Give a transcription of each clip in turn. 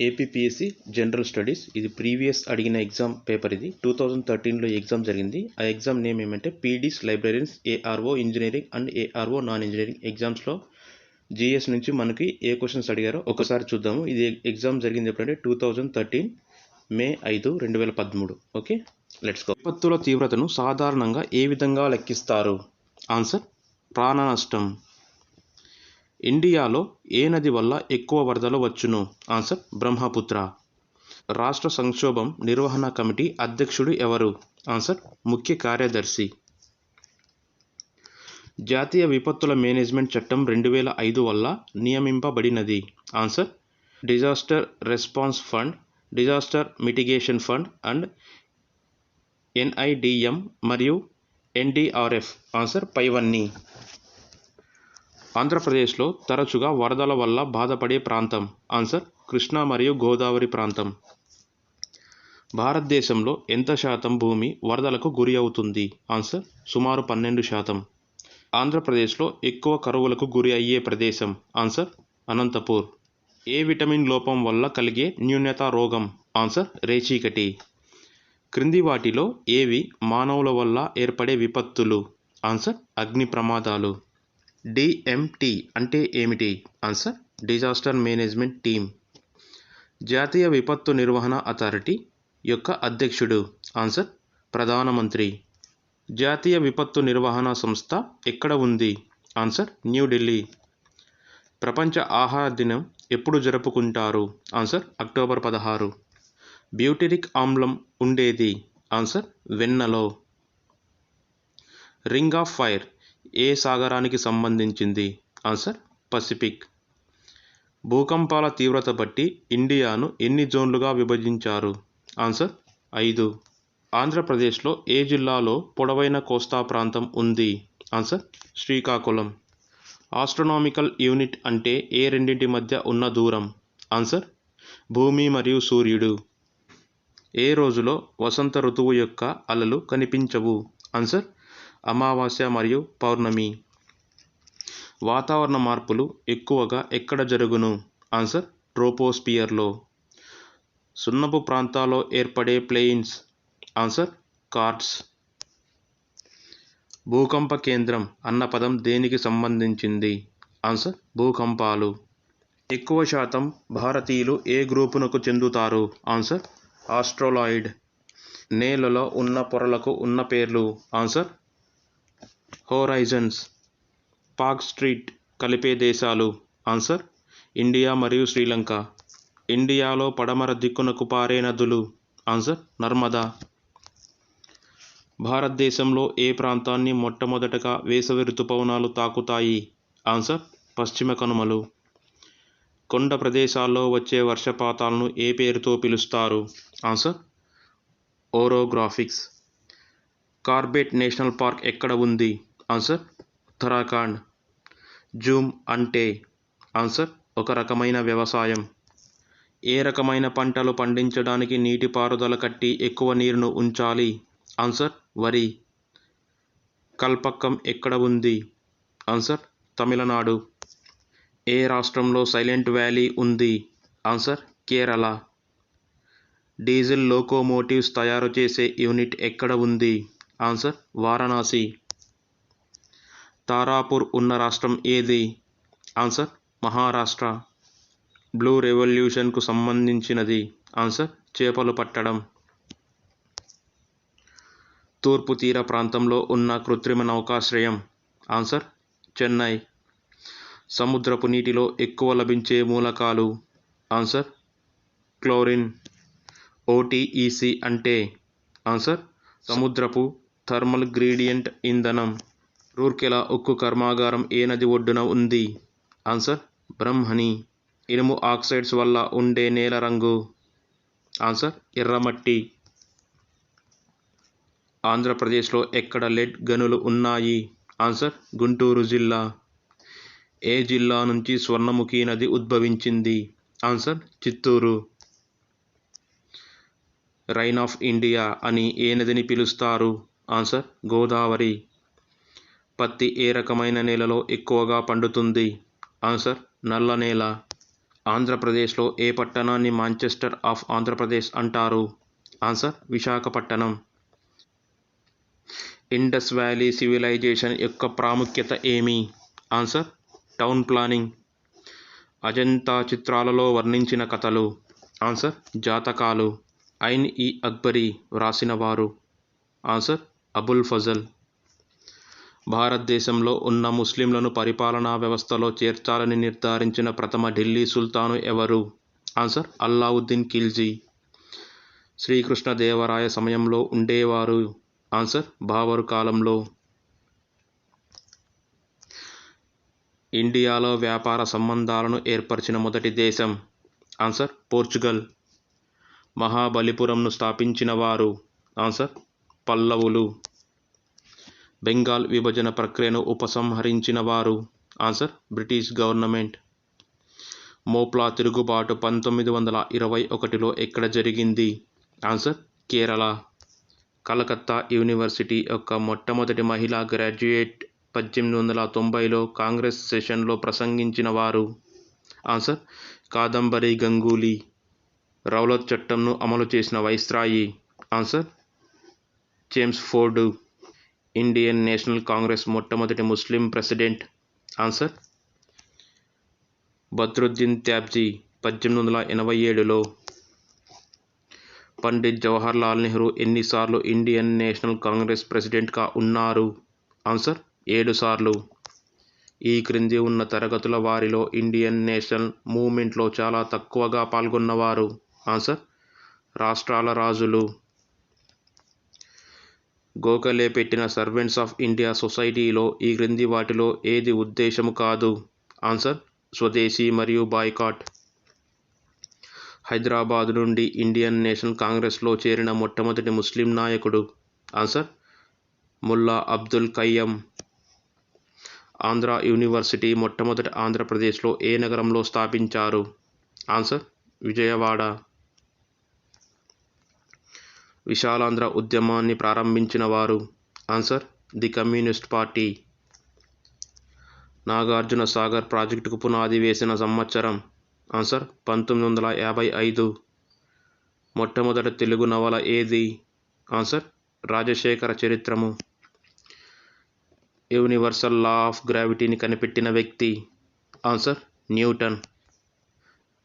APPSC general studies. ఇది previous అడిగిన exam paper. ఇది 2013లో ఎగ్జామ్ జరిగింది. ఆ ఎగ్జామ్ నేమ్ ఏమంటే PDs librarians ARO engineering and ARO non engineering ఎగ్జామ్స్లో జీఎస్ నుంచి మనకి ఏ క్వశ్చన్స్ అడిగారో ఒకసారి చూద్దాము. ఇది ఎగ్జామ్ జరిగింది ఎప్పుడంటే 2013 మే 5, 2013. Okay, let's go. విపత్తుల తీవ్రతను సాధారణంగా ఏ విధంగా లెక్కిస్తారు? ఆన్సర్ ప్రాణ నష్టం. ఇండియాలో ఏ నది వల్ల ఎక్కువ వరదలు వచ్చును? ఆన్సర్ బ్రహ్మపుత్ర. రాష్ట్ర సంక్షోభం నిర్వహణ కమిటీ అధ్యక్షుడు ఎవరు? ఆన్సర్ ముఖ్య కార్యదర్శి. జాతీయ విపత్తుల మేనేజ్మెంట్ చట్టం 2005 వల్ల నియమింపబడినది? Answer disaster response fund, disaster mitigation fund and NIDM మరియు ఎన్డీఆర్ఎఫ్. ఆన్సర్ పైవన్నీ. ఆంధ్రప్రదేశ్లో తరచుగా వరదల వల్ల బాధపడే ప్రాంతం? ఆన్సర్ కృష్ణా మరియు గోదావరి ప్రాంతం. భారతదేశంలో ఎంత శాతం భూమి వరదలకు గురి అవుతుంది? ఆన్సర్ సుమారు 12%. ఆంధ్రప్రదేశ్లో ఎక్కువ కరువులకు గురి అయ్యే ప్రదేశం? ఆన్సర్ అనంతపూర్. ఏ విటమిన్ లోపం వల్ల కలిగే న్యూనత రోగం? ఆన్సర్ రేచీకటి. క్రింది వాటిలో ఏవి మానవుల వల్ల ఏర్పడే విపత్తులు? ఆన్సర్ అగ్ని ప్రమాదాలు. డిఎంటి అంటే ఏమిటి? Answer disaster management team. జాతీయ విపత్తు నిర్వహణ అథారిటీ యొక్క అధ్యక్షుడు? ఆన్సర్ ప్రధానమంత్రి. జాతీయ విపత్తు నిర్వహణ సంస్థ ఎక్కడ ఉంది? ఆన్సర్ న్యూఢిల్లీ. ప్రపంచ ఆహార దినం ఎప్పుడు జరుపుకుంటారు? Answer October 16. బ్యూటెరిక్ ఆమ్లం ఉండేది? ఆన్సర్ వెన్నలో. రింగ్ ఆఫ్ ఫైర్ ఏ సాగరానికి సంబంధించింది? Answer Pacific. భూకంపాల తీవ్రత బట్టి ఇండియాను ఎన్ని జోన్లుగా విభజించారు? ఆన్సర్ 5. ఆంధ్రప్రదేశ్లో ఏ జిల్లాలో పొడవైన కోస్తా ప్రాంతం ఉంది? ఆన్సర్ శ్రీకాకుళం. ఆస్ట్రోనామికల్ యూనిట్ అంటే ఏ రెండింటి మధ్య ఉన్న దూరం? ఆన్సర్ భూమి మరియు సూర్యుడు. ఏ రోజులో వసంత ఋతువు యొక్క అలలు కనిపించవు? ఆన్సర్ అమావాస్య మరియు పౌర్ణమి. వాతావరణ మార్పులు ఎక్కువగా ఎక్కడ జరుగును? ఆన్సర్ ట్రోపోస్పియర్లో. సున్నపు ప్రాంతాల్లో ఏర్పడే ప్లెయిన్స్? Answer carts. భూకంప కేంద్రం అన్న పదం దేనికి సంబంధించింది? ఆన్సర్ భూకంపాలు. ఎక్కువ శాతం భారతీయులు ఏ గ్రూపునకు చెందుతారు? ఆన్సర్ ఆస్ట్రోలాయిడ్. నేలలో ఉన్న పొరలకు ఉన్న పేర్లు? ఆన్సర్ హోరైజన్స్. పాక్ స్ట్రీట్ కలిపే దేశాలు? ఆన్సర్ ఇండియా మరియు శ్రీలంక. ఇండియాలో పడమర దిక్కునకు పారే నదులు? ఆన్సర్ నర్మదా. భారతదేశంలో ఏ ప్రాంతాన్ని మొట్టమొదటగా వేసవి ఋతుపవనాలు తాకుతాయి? ఆన్సర్ పశ్చిమ కనుమలు. కొండ ప్రదేశాల్లో వచ్చే వర్షపాతాలను ఏ పేరుతో పిలుస్తారు? ఆన్సర్ ఓరోగ్రాఫిక్స్. కార్బెట్ నేషనల్ పార్క్ ఎక్కడ ఉంది? ఆన్సర్ ఉత్తరాఖండ్. జూమ్ అంటే? ఆన్సర్ ఒక రకమైన వ్యవసాయం. ఏ రకమైన పంటలు పండించడానికి నీటిపారుదల కట్టి ఎక్కువ నీరును ఉంచాలి? ఆన్సర్ వరి. కల్పక్కం ఎక్కడ ఉంది? ఆన్సర్ తమిళనాడు. ఏ రాష్ట్రంలో సైలెంట్ వ్యాలీ ఉంది? ఆన్సర్ కేరళ. డీజిల్ లోకోమోటివ్స్ తయారు చేసే యూనిట్ ఎక్కడ ఉంది? ఆన్సర్ వారణాసి. తారాపూర్ ఉన్న రాష్ట్రం ఏది? ఆన్సర్ మహారాష్ట్ర. బ్లూ రెవల్యూషన్కు సంబంధించినది? ఆన్సర్ చేపలు పట్టడం. తూర్పు తీర ప్రాంతంలో ఉన్న కృత్రిమ నౌకాశ్రయం? ఆన్సర్ చెన్నై. సముద్రపు నీటిలో ఎక్కువ లభించే మూలకాలు? Answer chlorine. ఓటీఈసీ అంటే? ఆన్సర్ సముద్రపు థర్మల్ గ్రేడియంట్ ఇంధనం. రూర్కెలా ఉక్కు కర్మాగారం ఏ నది ఒడ్డున ఉంది? ఆన్సర్ బ్రహ్మణి. ఇనుము ఆక్సైడ్స్ వల్ల ఉండే నేల రంగు? ఆన్సర్ ఎర్రమట్టి. ఆంధ్రప్రదేశ్లో ఎక్కడ లెడ్ గనులు ఉన్నాయి? ఆన్సర్ గుంటూరు జిల్లా. ఏ జిల్లా నుంచి స్వర్ణముఖి నది ఉద్భవించింది? Answer Chittoor. Rain of India అని ఏ నదిని పిలుస్తారు? ఆన్సర్ గోదావరి. పత్తి ఏ రకమైన నేలలో ఎక్కువగా పండుతుంది? ఆన్సర్ నల్ల నేల. ఆంధ్రప్రదేశ్లో ఏ పట్టణాన్ని మాంచెస్టర్ ఆఫ్ ఆంధ్రప్రదేశ్ అంటారు? Answer Visakhapatnam. Indus valley civilisation యొక్క ప్రాముఖ్యత ఏమి? Answer town planning. అజంతా చిత్రాలలో వర్ణించిన కథలు? ఆన్సర్ జాతకాలు. ఐన్ ఇ అక్బరీ వ్రాసినవారు? ఆన్సర్ అబుల్ ఫజల్. భారతదేశంలో ఉన్న ముస్లింలను పరిపాలనా వ్యవస్థలో చేర్చాలని నిర్ధారించిన ప్రథమ ఢిల్లీ సుల్తాను ఎవరు? ఆన్సర్ అల్లావుద్దీన్ ఖిల్జీ. శ్రీకృష్ణదేవరాయ సమయంలో ఉండేవారు? ఆన్సర్ బాబరు కాలంలో. ఇండియాలో వ్యాపార సంబంధాలను ఏర్పరిచిన మొదటి దేశం? Answer Portugal. మహాబలిపురంను స్థాపించిన వారు? ఆన్సర్ పల్లవులు. బెంగాల్ విభజన ప్రక్రియను ఉపసంహరించిన వారు? Answer British government. మోప్లా తిరుగుబాటు 1921లో ఎక్కడ జరిగింది? ఆన్సర్ కేరళ. కలకత్తా యూనివర్సిటీ యొక్క మొట్టమొదటి మహిళా గ్రాడ్యుయేట్ 1890లో కాంగ్రెస్ సెషన్లో ప్రసంగించిన వారు? ఆన్సర్ కాదంబరి గంగూలీ. రౌలత్ చట్టంను అమలు చేసిన viceroy? Answer James Ford. Indian national Congress మొట్టమొదటి ముస్లిం ప్రెసిడెంట్? ఆన్సర్ బద్రుద్దీన్ త్యాబ్జీ 1887లో. పండిట్ జవహర్లాల్ నెహ్రూ ఎన్నిసార్లు ఇండియన్ నేషనల్ కాంగ్రెస్ ప్రెసిడెంట్గా ఉన్నారు? ఆన్సర్ 7 సార్లు. ఈ క్రింది ఉన్న తరగతుల వారిలో ఇండియన్ నేషనల్ మూవ్మెంట్లో చాలా తక్కువగా పాల్గొన్నవారు? ఆన్సర్ రాష్ట్రాల రాజులు. గోఖలే పెట్టిన సర్వెంట్స్ ఆఫ్ ఇండియా సొసైటీలో ఈ క్రింది వాటిలో ఏది ఉద్దేశము కాదు? ఆన్సర్ స్వదేశీ మరియు బాయ్కాట్. హైదరాబాద్ నుండి ఇండియన్ నేషనల్ కాంగ్రెస్లో చేరిన మొట్టమొదటి ముస్లిం నాయకుడు? ఆన్సర్ ముల్లా అబ్దుల్ కయ్యం. ఆంధ్ర యూనివర్సిటీ మొట్టమొదట ఆంధ్రప్రదేశ్లో ఏ నగరంలో స్థాపించారు? ఆన్సర్ విజయవాడ. విశాలాంధ్ర ఉద్యమాన్ని ప్రారంభించిన వారు? Answer the communist party. Nagarjuna Sagar ప్రాజెక్టుకు పునాది వేసిన సంవత్సరం? ఆన్సర్ 1955. మొట్టమొదటి తెలుగు నవల ఏది? Answer Rajasekhara Charitramu. Universal law of గ్రావిటీని కనిపెట్టిన వ్యక్తి? Answer Newton.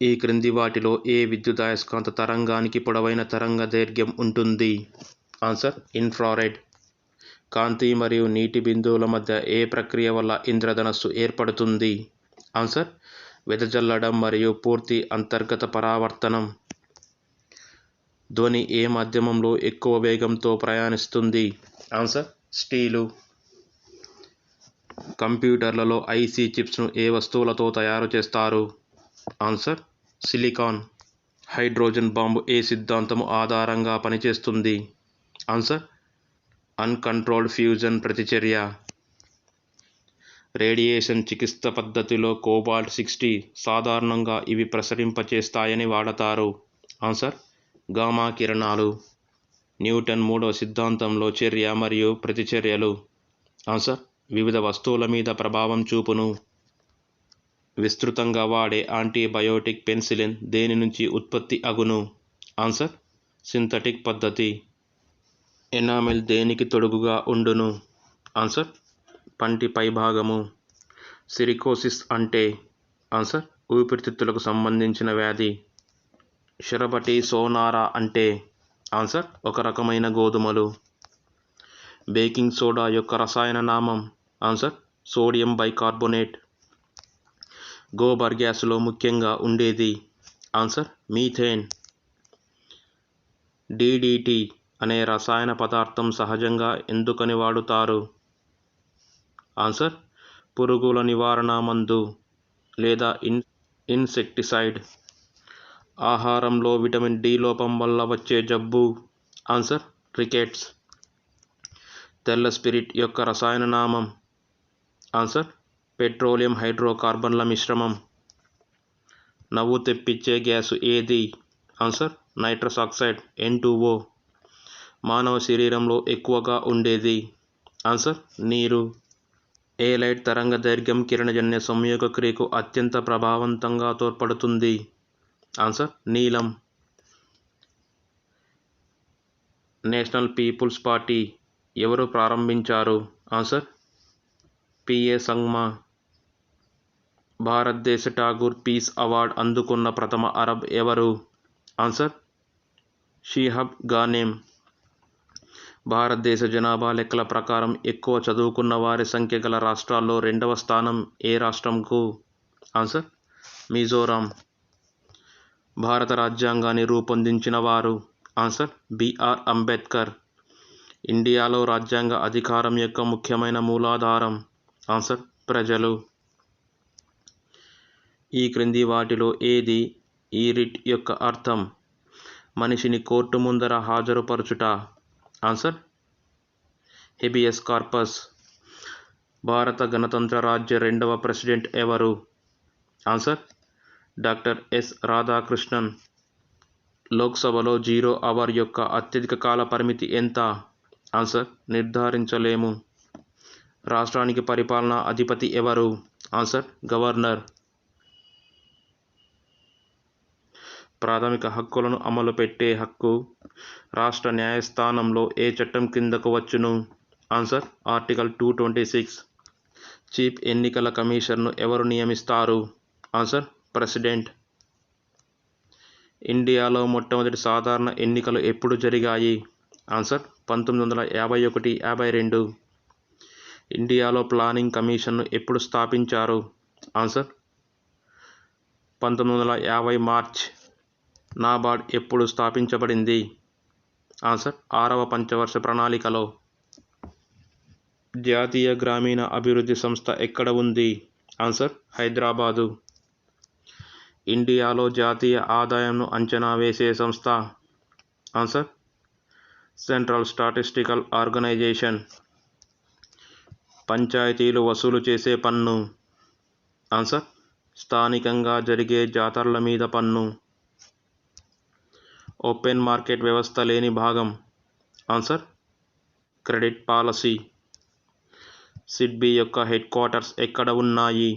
ఈ క్రింది వాటిలో ఏ విద్యుదయస్కాంత తరంగానికి పొడవైన తరంగ దైర్ఘ్యం ఉంటుంది? Answer infrared. కాంతి మరియు నీటి బిందువుల మధ్య ఏ ప్రక్రియ వల్ల ఇంద్రధనస్సు ఏర్పడుతుంది? ఆన్సర్ వెదజల్లడం మరియు పూర్తి అంతర్గత పరావర్తనం. ధ్వని ఏ మాధ్యమంలో ఎక్కువ వేగంతో ప్రయాణిస్తుంది? Answer steel. కంప్యూటర్లలో ఐసి చిప్స్ను ఏ వస్తువులతో తయారు చేస్తారు? Answer silicon. హైడ్రోజన్ బాంబు ఏ సిద్ధాంతము ఆధారంగా పనిచేస్తుంది? ఆన్సర్ అన్కంట్రోల్డ్ ఫ్యూజన్ ప్రతిచర్య. రేడియేషన్ చికిత్స పద్ధతిలో కోబాల్ట్-60 సాధారణంగా ఇవి ప్రసరింపచేస్తాయని వాడతారు? ఆన్సర్ గామా కిరణాలు. న్యూటన్ మూడవ సిద్ధాంతంలో చర్య మరియు ప్రతిచర్యలు? ఆన్సర్ వివిధ వస్తువుల మీద ప్రభావం చూపును. విస్తృతంగా వాడే యాంటీబయోటిక్ పెన్సిలిన్ దేని నుంచి ఉత్పత్తి అగును? ఆన్సర్ సింథటిక్ పద్ధతి. ఎనామిల్ దేనికి తొడుగుగా ఉండును? ఆన్సర్ పంటి పైభాగము. సిరికోసిస్ అంటే? ఆన్సర్ ఊపిరితిత్తులకు సంబంధించిన వ్యాధి. షరబటి సోనారా అంటే? ఆన్సర్ ఒక రకమైన గోధుమలు. బేకింగ్ సోడా యొక్క రసాయన నామం? Answer sodium bicarbonate. గోబర్ గ్యాస్లో ముఖ్యంగా ఉండేది? Answer methane. డిడిటి అనే రసాయన పదార్థం సహజంగా ఎందుకని వాడుతారు? ఆన్సర్ పురుగుల నివారణ మందు లేదా ఇన్సెక్టిసైడ్. ఆహారంలో విటమిన్ డి లోపం వల్ల వచ్చే జబ్బు? Answer rickets. తెల్ల స్పిరిట్ యొక్క రసాయన నామం? ఆన్సర్ పెట్రోలియం హైడ్రోకార్బన్ల మిశ్రమం. నవ్వు తెప్పించే గ్యాసు ఏది? Answer nitrous oxide N2O. మానవ శరీరంలో ఎక్కువగా ఉండేది? ఆన్సర్ నీరు. ఏ లైట్ తరంగ దైర్ఘ్యం కిరణజన్య సంయోగ క్రియకు అత్యంత ప్రభావవంతంగా తోడ్పడుతుంది? ఆన్సర్ నీలం. నేషనల్ పీపుల్స్ పార్టీ ఎవరు ప్రారంభించారు? Answer PA Sangma. భారతదేశ ఠాగూర్ పీస్ అవార్డ్ అందుకున్న ప్రథమ అరబ్ ఎవరు? ఆన్సర్ షిహాబ్ గానేమ్. భారతదేశ జనాభా లెక్కల ప్రకారం ఎక్కువ చదువుకున్న వారి సంఖ్య గల రాష్ట్రాల్లో 2వ స్థానం ఏ రాష్ట్రంకు? ఆన్సర్ మిజోరాం. భారత రాజ్యాంగాన్ని రూపొందించిన వారు? Answer B R Ambedkar. ఇండియాలో రాజ్యాంగ అధికారం యొక్క ముఖ్యమైన మూలాధారం? ఆన్సర్ ప్రజలు. ఈ క్రింది వాటిలో ఏది ఈ రిట్ యొక్క అర్థం? మనిషిని కోర్టు ముందర హాజరుపరచుట. Answer habeas corpus. భారత గణతంత్ర రాజ్య 2వ ప్రెసిడెంట్ ఎవరు? Answer doctor yes Radhakrishnan. లోక్సభలో 0 అవర్ యొక్క అత్యధిక కాల పరిమితి ఎంత? ఆన్సర్ నిర్ధారించలేము. రాష్ట్రానికి పరిపాలనా అధిపతి ఎవరు? Answer governor. ప్రాథమిక హక్కులను అమలు పెట్టే హక్కు రాష్ట్ర న్యాయస్థానంలో ఏ చట్టం కిందకు వచ్చును? Answer article 226. చీఫ్ ఎన్నికల కమిషనర్ను ఎవరు నియమిస్తారు? Answer president. ఇండియాలో మొట్టమొదటి సాధారణ ఎన్నికలు ఎప్పుడు జరిగాయి? ఆన్సర్ 1951-52. ఇండియాలో ప్లానింగ్ కమిషన్ను ఎప్పుడు స్థాపించారు? Answer 1950 March. నాబార్డ్ ఎప్పుడు స్థాపించబడింది? ఆన్సర్ 6వ పంచవర్ష ప్రణాళికలో. జాతీయ గ్రామీణ అభివృద్ధి సంస్థ ఎక్కడ ఉంది? ఆన్సర్ హైదరాబాదు. ఇండియాలో జాతీయ ఆదాయంను అంచనా వేసే సంస్థ? Answer central statistical organisation. పంచాయతీలు వసూలు చేసే పన్ను? ఆన్సర్ స్థానికంగా జరిగే జాతరల మీద పన్ను. ఓపెన్ మార్కెట్ వ్యవస్థ లేని భాగం? Answer credit policy. సిడ్బీ యొక్క హెడ్ క్వార్టర్స్ ఎక్కడ ఉన్నాయి?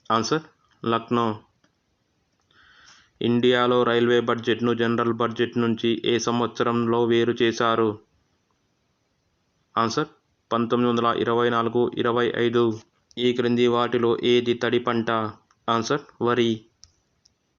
ఆన్సర్ లక్నో. ఇండియాలో రైల్వే బడ్జెట్ను జనరల్ బడ్జెట్ నుంచి ఏ సంవత్సరంలో వేరు చేశారు? ఆన్సర్ 1924-25. ఈ క్రింది వాటిలో ఏది తడి పంట? ఆన్సర్ వరి.